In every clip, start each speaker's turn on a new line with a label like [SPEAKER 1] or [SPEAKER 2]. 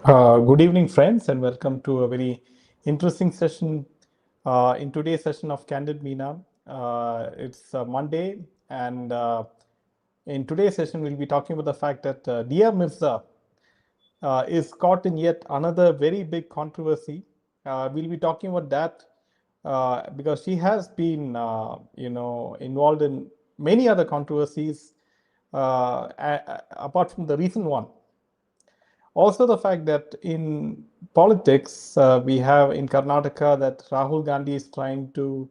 [SPEAKER 1] Good evening, friends, and welcome to a very interesting session. In today's session of Candid Meena, it's Monday, and in today's session, we'll be talking about the fact that Dia Mirza is caught in yet another very big controversy. We'll be talking about that because she has been, involved in many other controversies apart from the recent one. Also, the fact that in politics, we have in Karnataka that Rahul Gandhi is trying to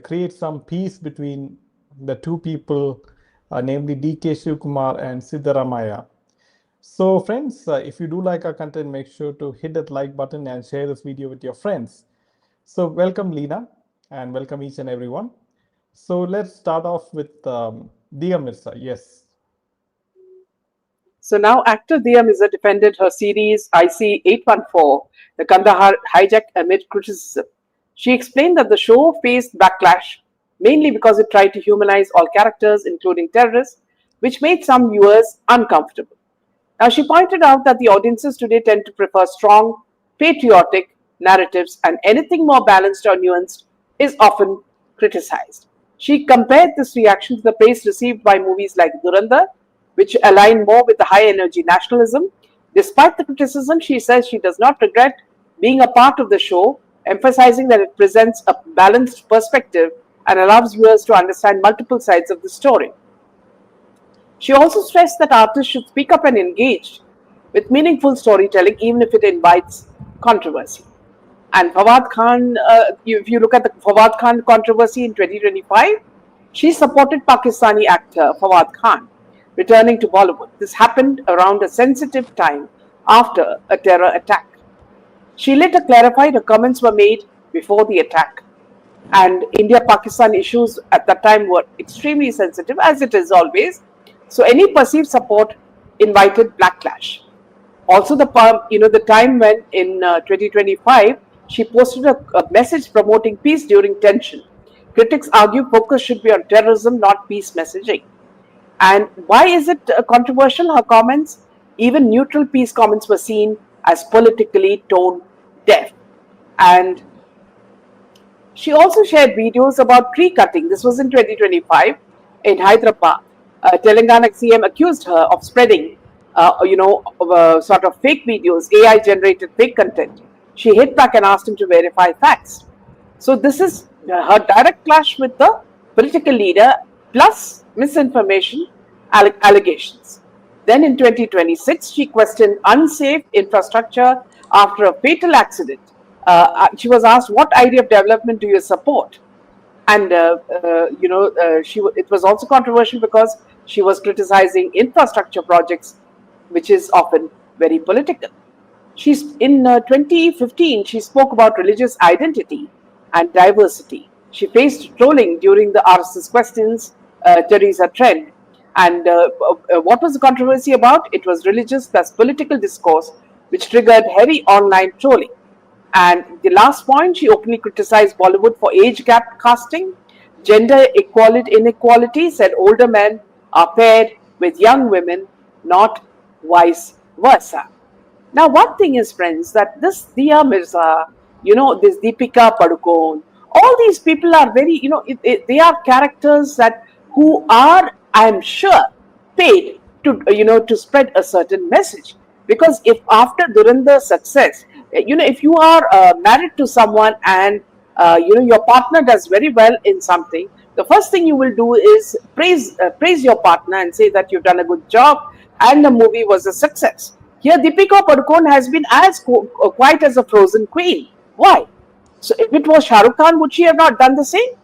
[SPEAKER 1] create some peace between the two people, namely DK Shivkumar and Siddaramiah. So, friends, if you do like our content, make sure to hit that like button and share this video with your friends. So, welcome, Leena, and welcome each and everyone. So, let's start off with Dia Mirza. Yes.
[SPEAKER 2] So now actor Dia Mirza defended her series IC 814, the Kandahar hijack amid criticism. She explained that the show faced backlash mainly because it tried to humanize all characters, including terrorists, which made some viewers uncomfortable. Now, she pointed out that the audiences today tend to prefer strong, patriotic narratives, and anything more balanced or nuanced is often criticized. She compared this reaction to the praise received by movies like Durandar, which align more with the high energy nationalism. Despite the criticism, she says she does not regret being a part of the show, emphasizing that it presents a balanced perspective and allows viewers to understand multiple sides of the story. She also stressed that artists should speak up and engage with meaningful storytelling, even if it invites controversy. And Fawad Khan, if you look at the Fawad Khan controversy in 2025, she supported Pakistani actor Fawad Khan returning to Bollywood. This happened around a sensitive time after a terror attack. She later clarified her comments were made before the attack. And India-Pakistan issues at that time were extremely sensitive, as it is always. So any perceived support invited backlash. Also, the time when in 2025 she posted a message promoting peace during tension. Critics argue focus should be on terrorism, not peace messaging. And why is it controversial? Her comments, even neutral peace comments, were seen as politically tone deaf. And she also shared videos about tree cutting. This was in 2025 in Hyderabad. Telangana CM accused her of spreading, sort of fake videos, AI-generated fake content. She hit back and asked him to verify facts. So this is her direct clash with the political leader, plus misinformation allegations. Then in 2026, she questioned unsafe infrastructure after a fatal accident. She was asked, "What idea of development do you support?" And it was also controversial because she was criticizing infrastructure projects, which is often very political. She's in 2015. She spoke about religious identity and diversity. She faced trolling during the RSS questions, Teresa trend. And what was the controversy about? It was religious plus political discourse, which triggered heavy online trolling. And the last point, she openly criticized Bollywood for age gap casting, gender inequality, said older men are paired with young women, not vice versa. Now, one thing is, friends, that this Dia Mirza, this Deepika Padukone, all these people are very, they are characters that who are, I am sure, paid to spread a certain message. Because if after Durandar's success, if you are married to someone and your partner does very well in something, the first thing you will do is praise your partner and say that you've done a good job and the movie was a success. Here, Deepika Padukone has been as quiet as a frozen queen. Why? So, if it was Shah Rukh Khan, would she have not done the same?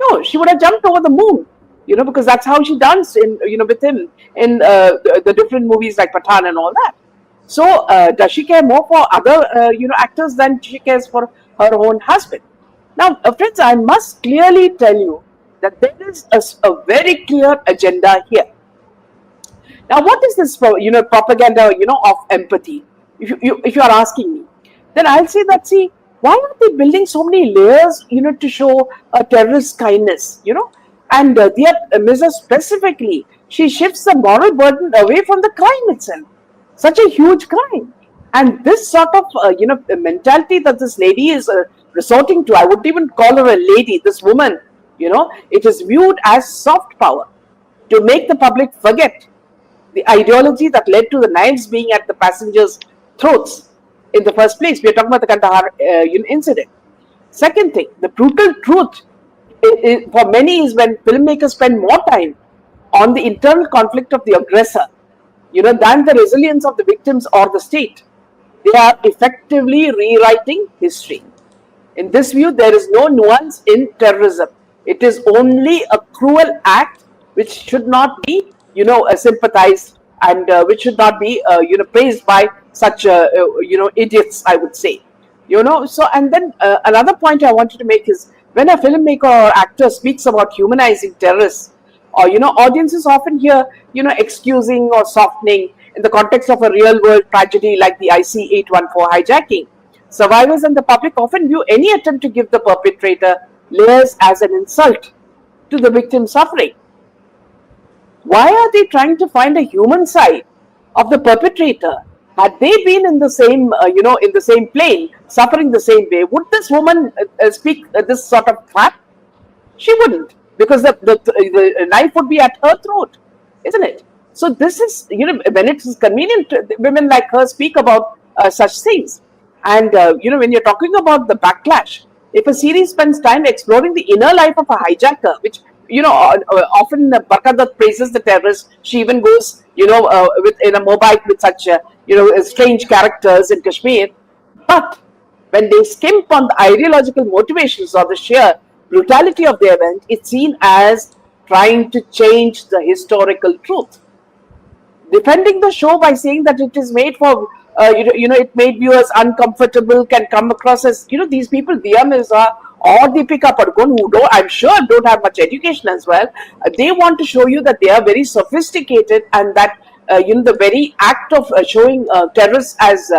[SPEAKER 2] No, she would have jumped over the moon. Because that's how she danced with him in the different movies like Pathan and all that. So, does she care more for other, actors than she cares for her own husband? Now, friends, I must clearly tell you that there is a very clear agenda here. Now, what is this, propaganda, of empathy? If you are asking me, then I'll say that, see, why are they building so many layers, to show a terrorist kindness, And Mirza specifically, she shifts the moral burden away from the crime itself. Such a huge crime. And this sort of mentality that this lady is resorting to, I wouldn't even call her a lady, this woman, it is viewed as soft power to make the public forget the ideology that led to the knives being at the passengers' throats in the first place. We are talking about the Kandahar incident. Second thing, the brutal truth for many is when filmmakers spend more time on the internal conflict of the aggressor, than the resilience of the victims or the state. They are effectively rewriting history. In this view, there is no nuance in terrorism. It is only a cruel act which should not be, sympathized, and which should not be, praised by such, idiots, I would say. So, and then another point I wanted to make is when a filmmaker or actor speaks about humanizing terrorists, or, audiences often hear, excusing or softening in the context of a real world tragedy like the IC 814 hijacking. Survivors and the public often view any attempt to give the perpetrator layers as an insult to the victim's suffering. Why are they trying to find a human side of the perpetrator? Had they been in the same, in the same plane, suffering the same way, would this woman speak this sort of crap? She wouldn't, because the knife would be at her throat, isn't it? So this is, when it's convenient, women like her speak about such things. And, when you're talking about the backlash, if a series spends time exploring the inner life of a hijacker, which, often Barkadat praises the terrorists, she even goes, in a mobile with such, strange characters in Kashmir. But when they skimp on the ideological motivations or the sheer brutality of the event, it's seen as trying to change the historical truth. Defending the show by saying that it is made for, it made viewers uncomfortable can come across as, these people, Diya Mirza or Deepika Padukone, who I'm sure don't have much education as well, they want to show you that they are very sophisticated, and that, the very act of showing terrorists as,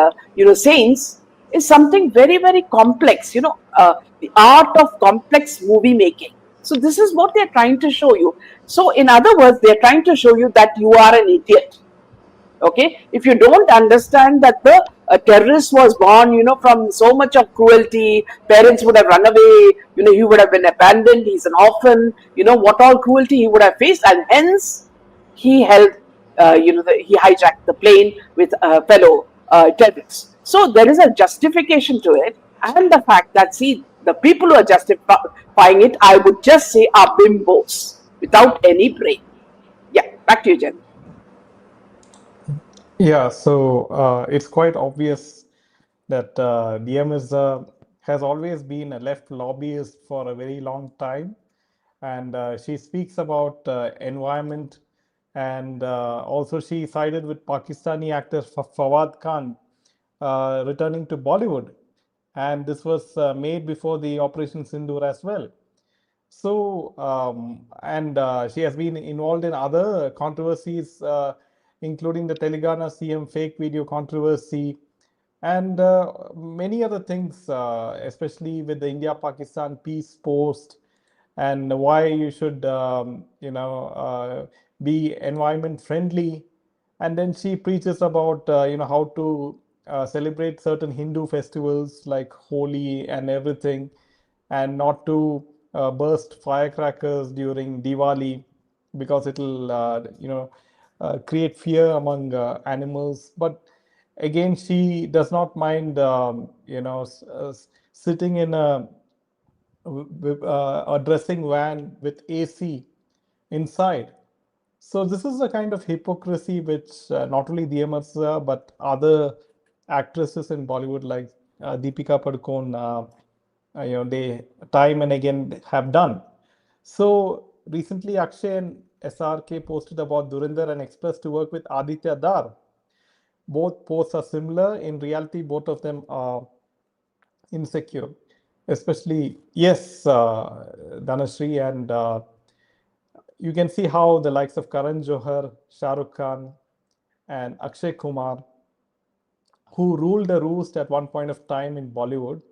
[SPEAKER 2] saints is something very, very complex, the art of complex movie making. So this is what they're trying to show you. So in other words, they're trying to show you that you are an idiot. Okay, if you don't understand that the terrorist was born, from so much of cruelty, parents would have run away, he would have been abandoned, he's an orphan, what all cruelty he would have faced, and hence he held, he hijacked the plane with fellow terrorists. So there is a justification to it, and the fact that, see, the people who are justifying it, I would just say, are bimbos without any brain. Yeah, back to you, Jen.
[SPEAKER 1] Yeah, so it's quite obvious that DM has always been a left lobbyist for a very long time, and she speaks about environment, and also she sided with Pakistani actor Fawad Khan returning to Bollywood, and this was made before the Operation Sindoor as well. So, and she has been involved in other controversies, including the Telangana CM fake video controversy, and many other things, especially with the India-Pakistan peace post, and why you should, be environment friendly. And then she preaches about, how to celebrate certain Hindu festivals like Holi and everything, and not to burst firecrackers during Diwali because it'll, create fear among animals. But again, she does not mind, sitting in a dressing van with AC inside. So this is a kind of hypocrisy which not only Diya Mirza but other actresses in Bollywood like Deepika Padukone, they time and again have done. So recently, Akshay and SRK posted about Durinder and expressed to work with Aditya Dar. Both posts are similar. In reality, both of them are insecure. Especially, yes, Dhanashree, and you can see how the likes of Karan Johar, Shah Rukh Khan, and Akshay Kumar, who ruled the roost at one point of time in Bollywood,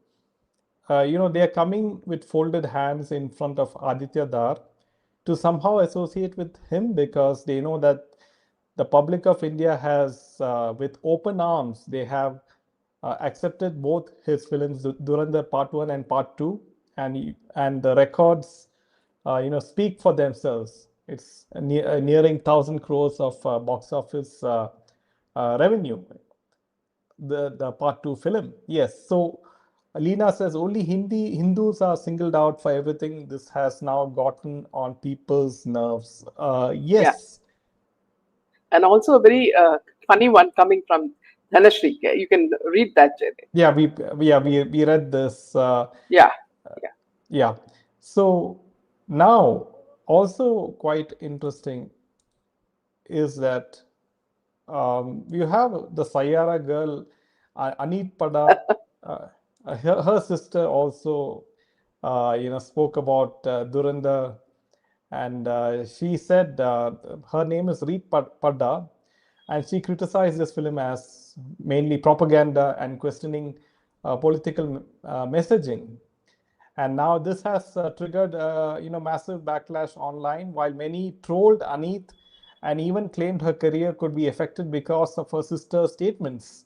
[SPEAKER 1] they are coming with folded hands in front of Aditya Dar to somehow associate with him because they know that the public of India has, with open arms, they have accepted both his films, Durandar Part 1 and Part 2, and the records, speak for themselves. It's nearing 1,000 crores of box office revenue, the Part 2 film. Yes, so Leena says only Hindus are singled out for everything. This has now gotten on people's nerves.
[SPEAKER 2] Yeah.
[SPEAKER 1] Yes.
[SPEAKER 2] And also a very funny one coming from Dhanashri. You can read that, Jaydev.
[SPEAKER 1] Yeah, we read this.
[SPEAKER 2] Yeah. Yeah.
[SPEAKER 1] Yeah. So now, also quite interesting is that you have the Sayara girl, Anit Pada. Her sister also, spoke about Durandar, and she said her name is Reet Padda, and she criticized this film as mainly propaganda and questioning political messaging. And now this has triggered, massive backlash online, while many trolled Anit and even claimed her career could be affected because of her sister's statements.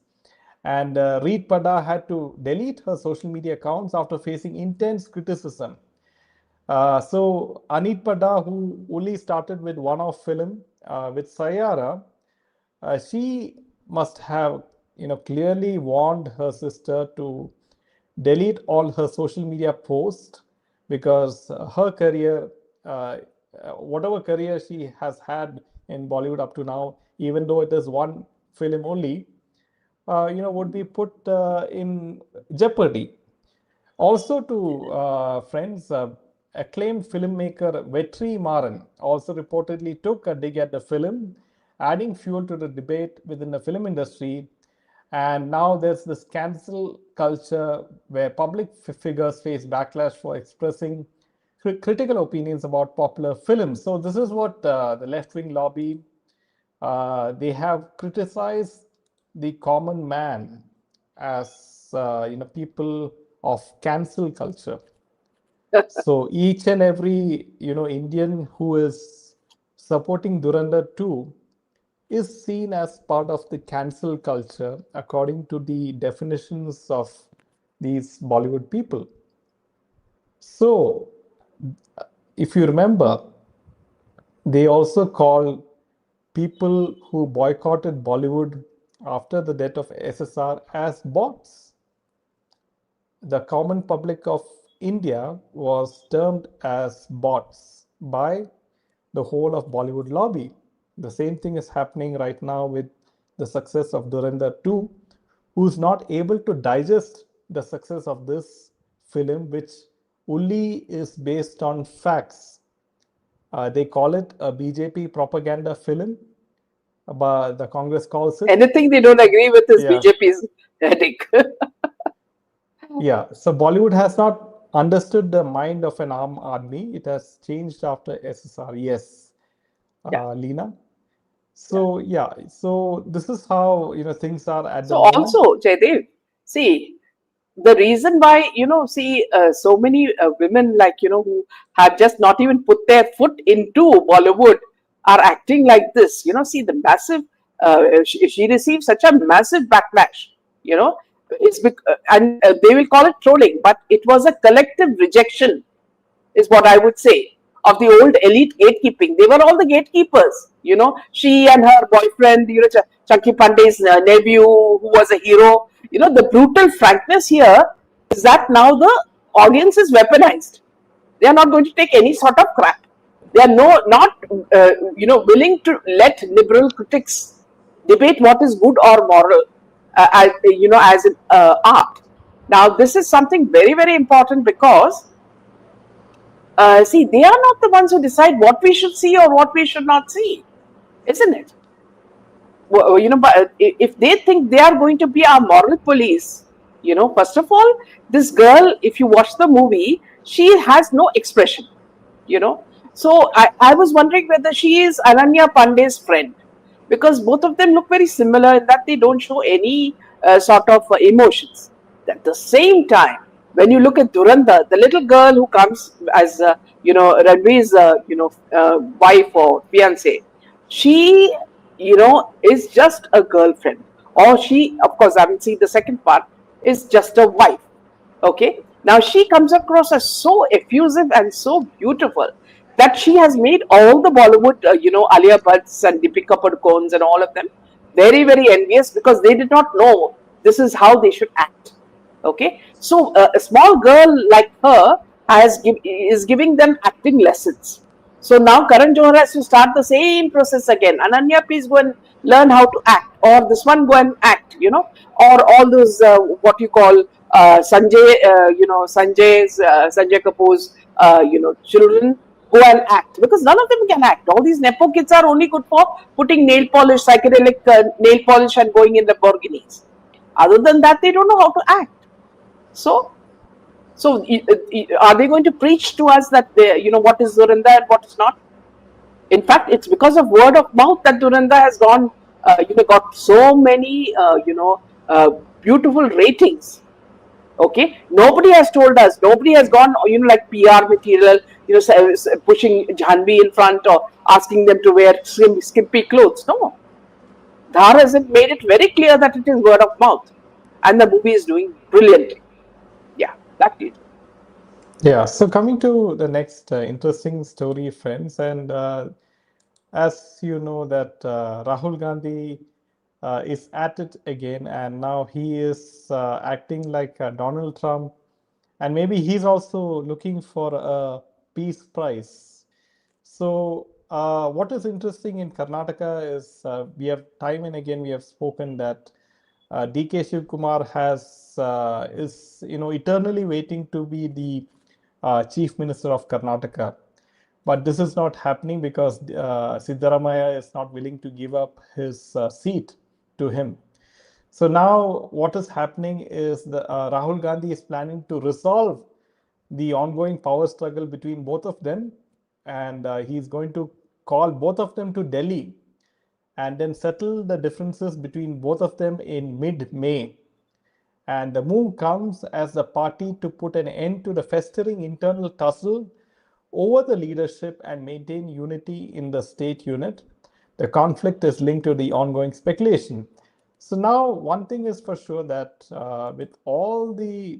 [SPEAKER 1] And Reet Pada had to delete her social media accounts after facing intense criticism. So Anit Pada, who only started with one-off film with Sayara, she must have, clearly warned her sister to delete all her social media posts, because her career, whatever career she has had in Bollywood up to now, even though it is one film only, would be put in jeopardy. Also, to friends, acclaimed filmmaker Vetri Maran also reportedly took a dig at the film, adding fuel to the debate within the film industry. And now there's this cancel culture where public figures face backlash for expressing critical opinions about popular films. So this is what the left-wing lobby, they have criticized the common man as people of cancel culture. So each and every Indian who is supporting Durandar 2 is seen as part of the cancel culture according to the definitions of these Bollywood people. So if you remember, they also call people who boycotted Bollywood after the death of SSR as bots. The common public of India was termed as bots by the whole of Bollywood lobby. The same thing is happening right now with the success of Durandar 2, who's not able to digest the success of this film, which only is based on facts. They call it a BJP propaganda film, but the Congress calls it.
[SPEAKER 2] Anything they don't agree with is BJP's headache.
[SPEAKER 1] Yeah, so Bollywood has not understood the mind of an armed army. It has changed after SSR. Yes, Leena. So so this is how things are at the
[SPEAKER 2] So
[SPEAKER 1] moment.
[SPEAKER 2] also, Jaydev, see, the reason why so many women who have just not even put their foot into Bollywood are acting like this. See the massive. She received such a massive backlash. And they will call it trolling, but it was a collective rejection, is what I would say, of the old elite gatekeeping. They were all the gatekeepers. She and her boyfriend, Chunky Pandey's nephew, who was a hero. The brutal frankness here is that now the audience is weaponized. They are not going to take any sort of crap. They are not willing to let liberal critics debate what is good or moral, as an art. Now, this is something very, very important because see, they are not the ones who decide what we should see or what we should not see, isn't it? But if they think they are going to be our moral police, first of all, this girl, if you watch the movie, she has no expression, So I was wondering whether she is Ananya Pandey's friend, because both of them look very similar in that they don't show any sort of emotions. At the same time, when you look at Durandar, the little girl who comes as Ranveer's wife or fiance, she is just a girlfriend. or she, of course, I haven't seen the second part, is just a wife. Okay. Now she comes across as so effusive and so beautiful that she has made all the Bollywood, Alia Bhatts and Deepika Padukones and all of them very, very envious, because they did not know this is how they should act. Okay. So a small girl like her is giving them acting lessons. So now Karan Johar has to start the same process again. Ananya, please go and learn how to act, or this one go and act, or all those what you call Sanjay, Sanjay Kapoor's, children go and act, because none of them can act. All these nepo kids are only good for putting nail polish, psychedelic nail polish, and going in Lamborghinis. Other than that, they don't know how to act. So are they going to preach to us that what is Duranda and what is not? In fact, it's because of word of mouth that Duranda has got so many beautiful ratings. Okay, nobody has told us. Nobody has gone like PR material, pushing Jhanvi in front or asking them to wear skimpy clothes. No, Dhar has made it very clear that it is word of mouth, and the movie is doing brilliantly. Yeah, that did.
[SPEAKER 1] Yeah, so coming to the next interesting story, friends, and as you know that Rahul Gandhi is at it again, and now he is acting like Donald Trump, and maybe he's also looking for a peace prize. So what is interesting in Karnataka is we have time and again we have spoken that DK Shiv Kumar is eternally waiting to be the Chief Minister of Karnataka. But this is not happening because Siddaramiah is not willing to give up his seat to him. So now what is happening is Rahul Gandhi is planning to resolve the ongoing power struggle between both of them, and he's going to call both of them to Delhi and then settle the differences between both of them in mid-May. And the move comes as the party to put an end to the festering internal tussle over the leadership and maintain unity in the state unit. The conflict is linked to the ongoing speculation. So now one thing is for sure that with all the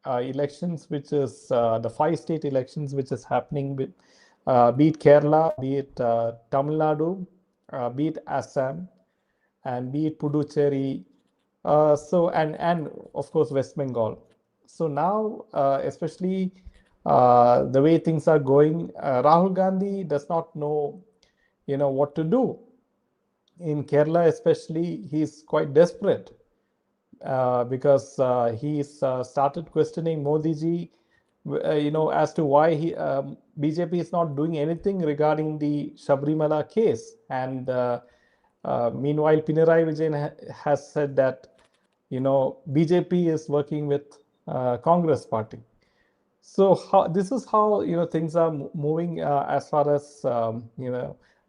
[SPEAKER 1] elections, which is the 5 state elections, which is happening with be it Kerala, be it Tamil Nadu, be it Assam, and be it Puducherry, and of course West Bengal. So now, especially the way things are going, Rahul Gandhi does not know, what to do. In Kerala, especially, he's quite desperate because he's started questioning Modi ji, as to why BJP is not doing anything regarding the Sabrimala case. And meanwhile, Pinarayi Vijayan has said that, BJP is working with Congress party. So this is how things are moving as far as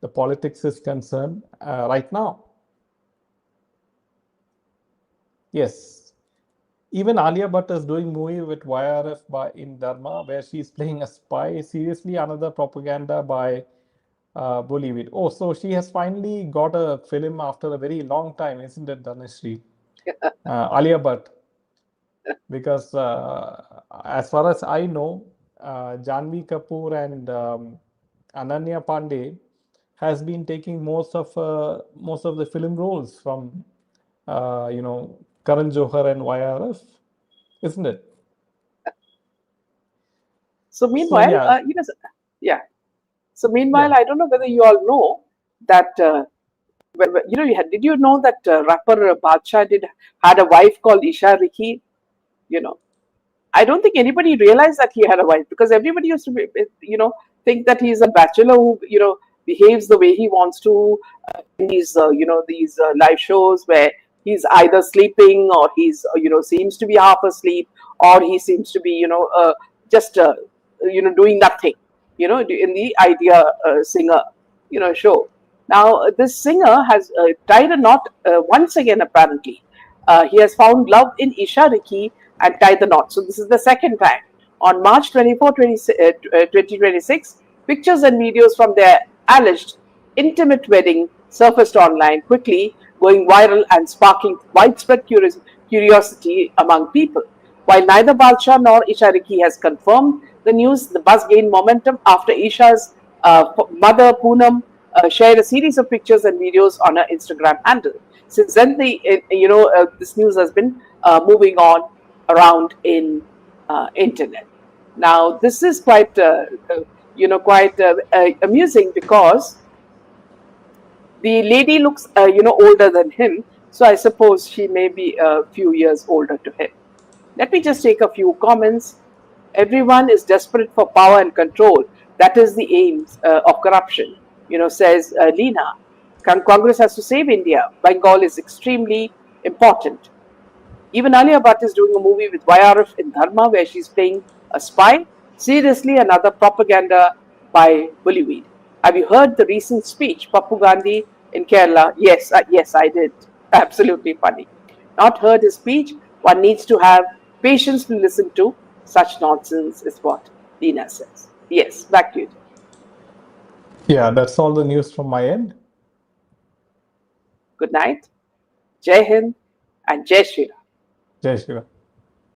[SPEAKER 1] the politics is concerned right now. Yes, even Alia Bhatt is doing movie with YRF in Dharma, where she's playing a spy. Seriously, another propaganda by Bollywood. Oh, so she has finally got a film after a very long time, isn't it, Dhanashri? Alia Bhatt. Because as far as I know, Janvi Kapoor and Ananya Pandey has been taking most of the film roles from Karan Johar and YRF, isn't it?
[SPEAKER 2] So
[SPEAKER 1] So
[SPEAKER 2] meanwhile,
[SPEAKER 1] yeah,
[SPEAKER 2] yeah. So meanwhile,
[SPEAKER 1] yeah.
[SPEAKER 2] I don't know whether you all know that did you know that rapper Badshah had a wife called Isha Rikhi? You know, I don't think anybody realized that he had a wife, because everybody used to think that he's a bachelor who behaves the way he wants to in these live shows where he's either sleeping, or he's seems to be half asleep, or he seems to be just doing nothing in the idea singer show. Now this singer has tied a knot once again, apparently. He has found love in Isha Rikhi and tied the knot. So this is the second time. On March 24, 2026, pictures and videos from their alleged intimate wedding surfaced online. Quickly, going viral and sparking widespread curiosity among people. While neither Balsha nor Isha Riki has confirmed the news, the buzz gained momentum after Isha's mother Poonam shared a series of pictures and videos on her Instagram handle. Since then, this news has been moving on around in internet. Now, this is quite amusing because the lady looks older than him, so I suppose she may be a few years older to him. Let me just take a few comments. Everyone is desperate for power and control. That is the aim of corruption, says Leena. Congress has to save India. Bengal is extremely important. Even Alia Bhatt is doing a movie with YRF in Dharma where she's playing a spy. Seriously, another propaganda by Bollywood. Have you heard the recent speech, Pappu Gandhi in Kerala? Yes, I did. Absolutely funny. Not heard his speech. One needs to have patience to listen to such nonsense, is what Dina says. Yes, back to you.
[SPEAKER 1] Yeah, that's all the news from my end.
[SPEAKER 2] Good night. Jai Hind and Jai Shri Ram.
[SPEAKER 1] Jai Shri Ram.